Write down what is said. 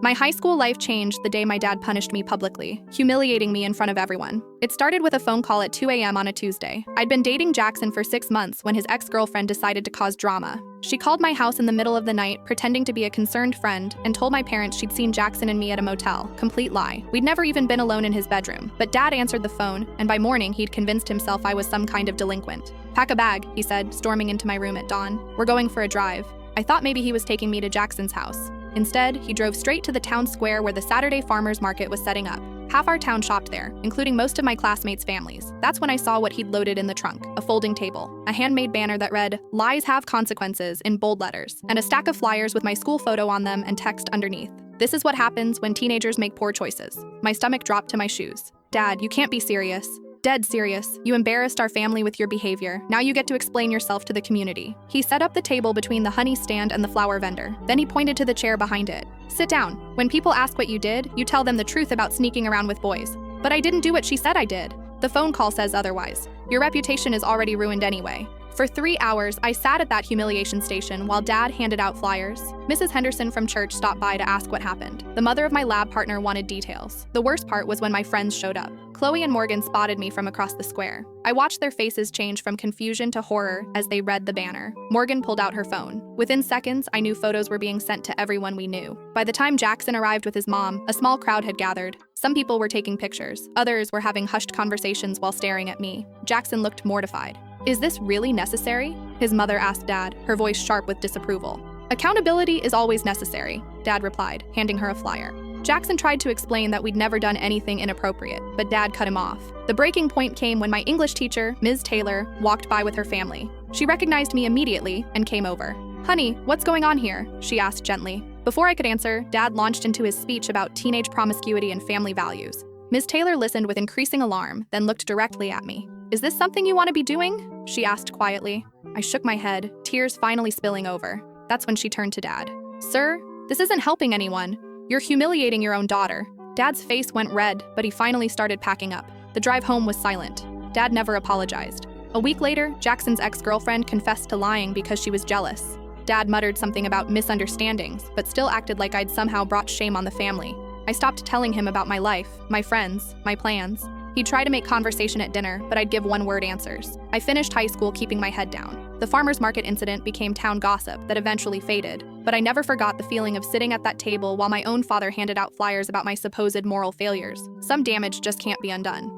My high school life changed the day my dad punished me publicly, humiliating me in front of everyone. It started with a phone call at 2 a.m. on a Tuesday. I'd been dating Jackson for 6 months when his ex-girlfriend decided to cause drama. She called my house in the middle of the night, pretending to be a concerned friend, and told my parents she'd seen Jackson and me at a motel. Complete lie. We'd never even been alone in his bedroom. But Dad answered the phone, and by morning he'd convinced himself I was some kind of delinquent. "Pack a bag," he said, storming into my room at dawn. "We're going for a drive." I thought maybe he was taking me to Jackson's house. Instead, he drove straight to the town square where the Saturday farmers market was setting up. Half our town shopped there, including most of my classmates' families. That's when I saw what he'd loaded in the trunk: a folding table, a handmade banner that read, "Lies have consequences," in bold letters, and a stack of flyers with my school photo on them and text underneath. "This is what happens when teenagers make poor choices." My stomach dropped to my shoes. "Dad, you can't be serious." "Dead serious. You embarrassed our family with your behavior. Now you get to explain yourself to the community." He set up the table between the honey stand and the flower vendor. Then he pointed to the chair behind it. "Sit down. When people ask what you did, you tell them the truth about sneaking around with boys." "But I didn't do what she said I did." "The phone call says otherwise. Your reputation is already ruined anyway." For 3 hours, I sat at that humiliation station while Dad handed out flyers. Mrs. Henderson from church stopped by to ask what happened. The mother of my lab partner wanted details. The worst part was when my friends showed up. Chloe and Morgan spotted me from across the square. I watched their faces change from confusion to horror as they read the banner. Morgan pulled out her phone. Within seconds, I knew photos were being sent to everyone we knew. By the time Jackson arrived with his mom, a small crowd had gathered. Some people were taking pictures. Others were having hushed conversations while staring at me. Jackson looked mortified. "Is this really necessary?" his mother asked Dad, her voice sharp with disapproval. "Accountability is always necessary," Dad replied, handing her a flyer. Jackson tried to explain that we'd never done anything inappropriate, but Dad cut him off. The breaking point came when my English teacher, Ms. Taylor, walked by with her family. She recognized me immediately and came over. "Honey, what's going on here?" she asked gently. Before I could answer, Dad launched into his speech about teenage promiscuity and family values. Ms. Taylor listened with increasing alarm, then looked directly at me. "Is this something you want to be doing?" she asked quietly. I shook my head, tears finally spilling over. That's when she turned to Dad. "Sir, this isn't helping anyone. You're humiliating your own daughter." Dad's face went red, but he finally started packing up. The drive home was silent. Dad never apologized. A week later, Jackson's ex-girlfriend confessed to lying because she was jealous. Dad muttered something about misunderstandings, but still acted like I'd somehow brought shame on the family. I stopped telling him about my life, my friends, my plans. He'd try to make conversation at dinner, but I'd give one-word answers. I finished high school keeping my head down. The farmers market incident became town gossip that eventually faded, but I never forgot the feeling of sitting at that table while my own father handed out flyers about my supposed moral failures. Some damage just can't be undone.